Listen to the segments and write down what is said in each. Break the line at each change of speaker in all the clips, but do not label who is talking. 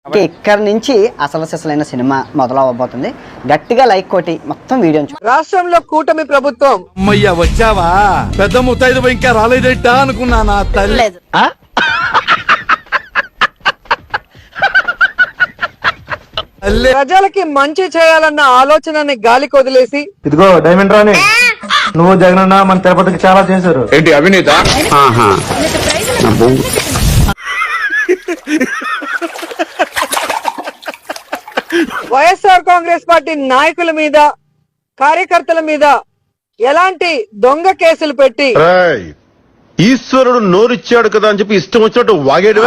ఇక్కడ నుంచి అసలైన సినిమా మొదలవబోతుంది. గట్టిగా లైక్ కొట్టి మొత్తం వీడియో.
రాష్ట్రంలో కూటమి ప్రభుత్వం.
అమ్మయ్య వచ్చావా? పెద్ద ముత్తైదు ఇంకా రాలేదేటా అనుకున్నా నా తల్లి.
ప్రజలకి మంచి చేయాలన్న ఆలోచనని గాలికి వదిలేసి,
ఇదిగో డైమండ్ రాణి, నువ్వు జగనన్న మన తిరుపతికి చాలా చేశారు.
ఏంటి అవినీత?
వైఎస్ఆర్ కాంగ్రెస్ పార్టీ నాయకుల మీద, కార్యకర్తల మీద ఎలాంటి దొంగ కేసులు పెట్టి
ఈశ్వరుడు నోరిచ్చాడు కదా అని చెప్పి ఇష్టం వచ్చినట్టు వాగేడు.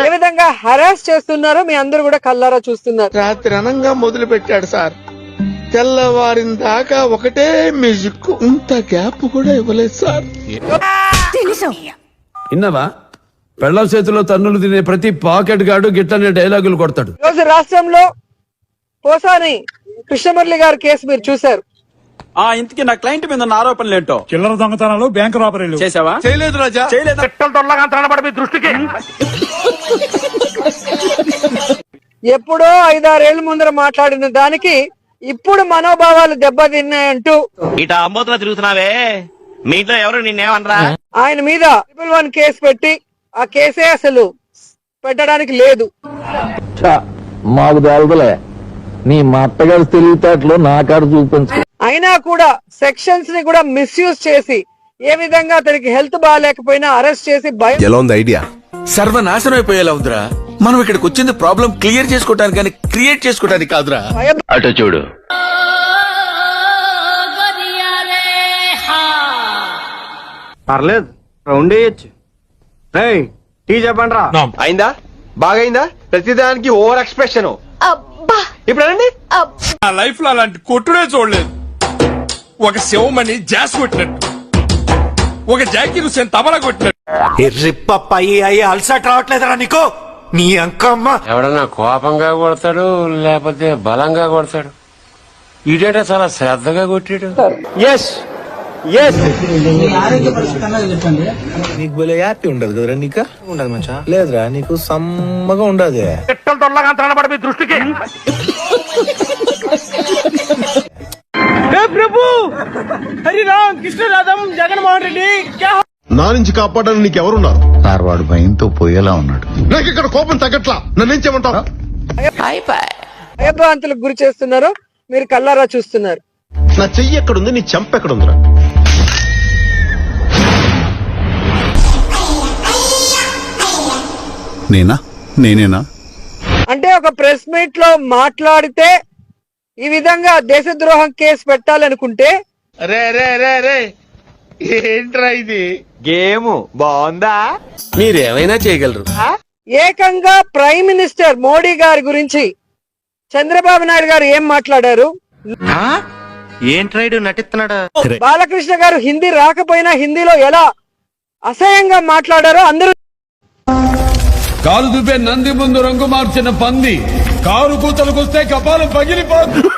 ఏ విధంగా హరాస్ చేస్తున్నారో మీ అందరూ కూడా కల్లారా చూస్తున్నారు.
రాత్రి అనంగా మొదలు పెట్టాడు సార్, తెల్లవారిన దాకా ఒకటే మ్యూజిక్, ఇంత గ్యాప్ కూడా ఇవ్వలేదు సార్.
విన్నావా? పెళ్ళం చేతిలో తన్నులు తినే ప్రతి పాకెట్ గాడు గిట్టనే డైలాగులు కొడతాడు.
ఈరోజు రాష్ట్రంలో పోసాని కృష్ణమురళి గారి కేసు మీరు చూశారు.
ఇంతకీ నా క్లయింట్ మీద ఉన్న ఆరోపణలు ఏంటో?
చిల్లర దొంగతనాలు, బ్యాంకు రాబరీలు
చేసావా?
చేయలేదు రాజా,
చేయలేదు.
దృష్టికి
ఎప్పుడో 5-6 ఏళ్ల ముందర మాట్లాడిన దానికి ఇప్పుడు మనోభావాలు దెబ్బతిన్నాయంటూ
ఇట అమ్మోతులా తిరుగుతున్నావే, మీ ఇంట్లో ఎవరు నిన్నేమనరా?
ఆయన మీద 111 కేసు పెట్టి ఆ కేసే అసలు పెట్టడానికి లేదు.
మాకు తెలదలే, నీ మా అత్తగారు తెలివితేటలు నా కాడ చూపించు.
అయినా కూడా సెక్షన్స్ ని కూడా మిస్యూజ్ చేసి, ఏ విధంగా అతనికి హెల్త్ బాగాలేకపోయినా అరెస్ట్ చేసి భయం.
ఎలా ఉంది ఐడియా? సర్వనాశనం అయిపోయేలా ఉందిరా. మనం ఇక్కడికి వచ్చింది ప్రాబ్లం క్లియర్ చేసుకోవడానికి కానీ క్రియేట్ చేసుకోవడానికి కాదురా.
అటు చూడు.
పర్లేదు, రౌండ్ వేయచ్చు. టీ చెప్పండి రా.
అయిందా? బాగైందా? ప్రతిదానికి ఓవర్ ఎక్స్ప్రెషన్. ఇప్పుడు అనండి.
నా లైఫ్ లో అలాంటి కొట్టుడే చూడలేదు. ఒక శివమణి జాస్ కొట్టినట్టు, ఒక జాకీర్ హుసేన్ తబలా కొట్టినట్టు.
అయ్యి అలసట రావట్లేదురా నీకు? నీ అంకమ్మ
ఎవడన్నా కోపంగా కొడతాడు, లేకపోతే బలంగా కొడతాడు. ఇదేట చాలా శ్రద్ధగా కొట్టాడు.
నీకు భలే హ్యాపీ ఉండదు కదరా? నీకు ఉండదు మంచా? లేదురా, నీకు సమ్మగా ఉండదు.
దృష్టికి
నా నుంచి కాపాడడానికి నీకెవరున్నారు?
సార్ వాడు భయంతో పోయేలా ఉన్నాడు.
నాకు ఇక్కడ కోపం తగ్గట్లా. నన్నేం చేయమంటావు?
భయభ్రాంతులకు గురి చేస్తున్నారు, మీరు కల్లారా చూస్తున్నారు.
నా చెయ్యి ఎక్కడుంది, నీ చెంప ఎక్కడుందిరా?
నేనేనా?
అంటే ఒక ప్రెస్ మీట్ లో మాట్లాడితే ఈ విధంగా దేశద్రోహం కేసు పెట్టాలనుకుంటే,
ఏంట్రా ఇది గేమ్? బాగుందా?
మీరేమైనా చేయగలరు.
ఏకంగా ప్రైమ్ మినిస్టర్ మోడీ గారి గురించి చంద్రబాబు నాయుడు గారు ఏం మాట్లాడారు?
ఏంట్రైడు నటిస్తున్నాడా?
బాలకృష్ణ గారు హిందీ రాకపోయినా హిందీలో ఎలా అసహ్యంగా మాట్లాడారో అందరూ.
కారు చూపే నంది ముందు రంగు మార్చిన పంది కారు కూతలకొస్తే కపాలం పగిలిపోతుంది.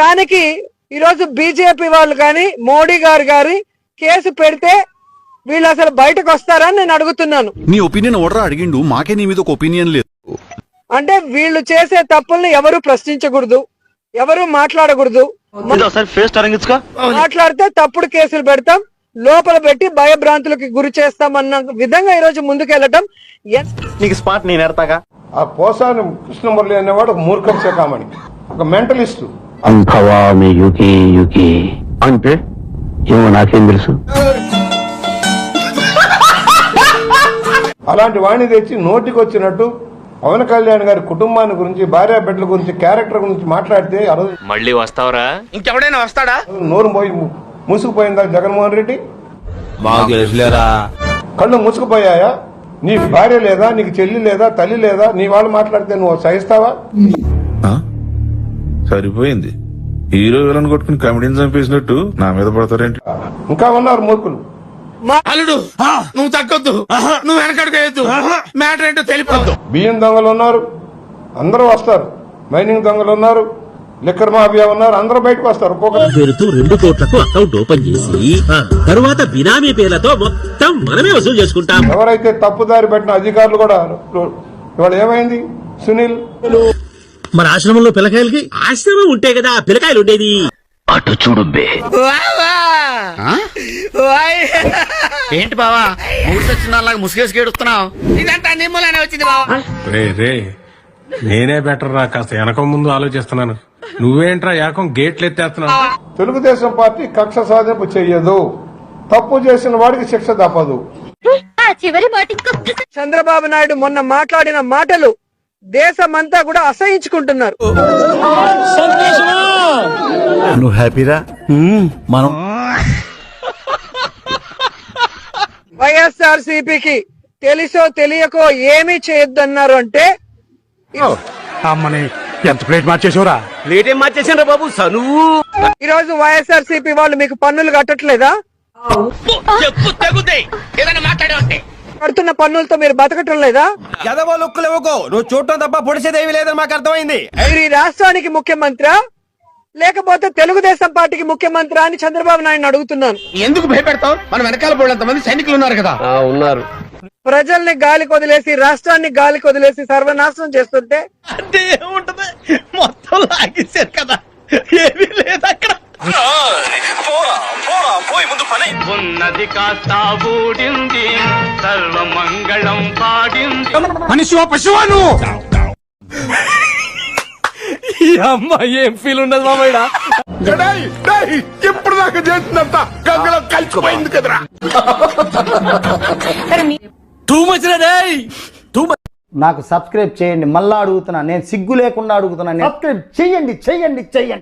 దానికి ఈరోజు బీజేపీ వాళ్ళు కానీ మోడీ గారు కేసు పెడితే వీళ్ళు అసలు బయటకు వస్తారని నేను అడుగుతున్నాను.
నీ ఒపీనియన్ ఓడరా అడిగిండు, మాకే నీ మీద ఒక ఒపీనియన్ లేదు.
అంటే వీళ్ళు చేసే తప్పుల్ని ఎవరు ప్రశ్నించకూడదు, ఎవరు మాట్లాడకూడదు. మాట్లాడితే తప్పుడు కేసులు పెడతాం, లోపల పెట్టి భయభ్రాంతులకు గురి చేస్తామన్న విధంగా ఈరోజు ముందుకెళ్ళటం.
నీకు స్పాట్ నేను ఎడతాగా.
ఆ పోసాని కృష్ణమురళి అనేవాడు ఒక మూర్ఖం శకామణి, ఒక మెంటలిస్టు.
అంభవామి యుగి యుగి అంటే ఏమో నాకేం తెలుసు.
అలాంటి వాణ్ణి తెచ్చి నోటికి వచ్చినట్టు పవన్ కళ్యాణ్ గారి కుటుంబాన్ని గురించి, భార్య బిడ్డల గురించి, క్యారెక్టర్ గురించి మాట్లాడితే ఆ రోజు
మళ్ళీ వస్తావరా?
ఇంకెవడైనా వస్తాడా?
నోరు మూసుకుపోయిందా జగన్మోహన్ రెడ్డి? కళ్ళు మూసుకుపోయాయా? నీ భార్య లేదా, నీకు చెల్లి లేదా, తల్లి లేదా? నీ వాళ్ళు మాట్లాడితే నువ్వు సహిస్తావా?
సరిపోయింది. హీరో విలన్ కొట్టుకుని కమెడీని చంపేసినట్టు నా మీద పడతారేంటి?
ఇంకా ఉన్నారు మూర్ఖులు.
అల్లుడు నువ్వు తగ్గొద్దు, నువ్వు వెనకడుకోవద్దు, మ్యాటర్ ఏంటో తెలిపొద్దు.
బియ్యం దొంగలు ఉన్నారు, అందరూ వస్తారు. మైనింగ్ దొంగలు ఉన్నారు, లిక్కర్ మాఫియా ఉన్నారు, అందరూ బయటకు వస్తారు. ఒక్కొక్కరు
పేరుతో 2 కోట్లకు అకౌంట్ ఓపెన్ చేసి తరువాత బినామీ పేర్లతో మొత్తం మనమే వసూలు చేసుకుంటాం.
ఎవరైతే తప్పుదారి పెట్టిన అధికారులు కూడా ఇవాళ ఏమైంది? సునీల్
మన ఆశ్రమంలో పిల్లకాయలకి ఆశ్రమం ఉంటే కదా పిల్లకాయలు ఉండేది. అటు చూడు బే.
ఏంటి బావా మూసొచ్చినలాగా ముసుగేసి గేడుస్తున్నావు? ఇదంతా నిమ్మలానే వచ్చింది బావా.
రే నేనే బెటర్ రా, కాస్త వెనక ముందు ఆలోచిస్తున్నాను. నువ్వేంట్రా ఏకం గేట్లు ఎత్తేస్తున్నావు?
తెలుగుదేశం పార్టీ కక్ష సాధింపు చెయ్యదు. తప్పు చేసిన వాడికి శిక్ష తప్పదు.
చంద్రబాబు నాయుడు మొన్న మాట్లాడిన మాటలు దేశమంతా కూడా అసహించుకుంటున్నారు.
నువ్వు హ్యాపీరా? మనం
వైఎస్ఆర్సీపీకి తెలుసో తెలియకో ఏమీ చేయొద్దన్నారు అంటే
అమ్మని ఎంత ప్లేట్ మార్చేసావురా?
ప్లేట్ ఏం మార్చేసాను బాబు సనువు.
ఈ రోజు వైఎస్ఆర్సీపీ వాళ్ళు మీకు పన్నులు కట్టట్లేదా?
చెప్పు తగ్గుతాయి ఏదైనా మాట్లాడే ఉంటే.
కడుతున్న పన్నులతో మీరు బతకటం లేదా?
ఎదవో లుక్కులు ఇవ్వకో, నువ్వు చూడటం తప్ప పొడిచేదేవి లేదని మాకు అర్థమైంది.
మీరు ఈ రాష్ట్రానికి ముఖ్యమంత్రి లేకపోతే తెలుగుదేశం పార్టీకి ముఖ్యమంత్రి అని చంద్రబాబు నాయుడు అడుగుతున్నాను.
ఎందుకు భయపెడతావు? మన వెనకాల పోలేంత మంది సైనికులు ఉన్నారు కదా.
ఉన్నారు.
ప్రజల్ని గాలి కొదిలేసి రాష్ట్రాన్ని గాలి కొదిలేసి సర్వనాశనం చేస్తుంటే
అంటే ఏముంటది, మొత్తం లాగేశారు కదా, ఏమీ లేదు అక్కడ. ఉన్నది కాస్త ఊడింది, సర్వమంగళం పాడింది.
మనిషివా పశువా నువ్వు? ఈ అమ్మ ఏం ఫీల్ ఉండదు మామయ్య.
ఇప్పుడు దాకా చేసినంత గంగలో కలిసిపోయింది కదరా.
టూ మచ్ రే.
నాకు సబ్స్క్రైబ్ చేయండి. మళ్ళా అడుగుతున్నా, నేను సిగ్గు లేకుండా అడుగుతున్నా. సబ్స్క్రైబ్ చేయండి.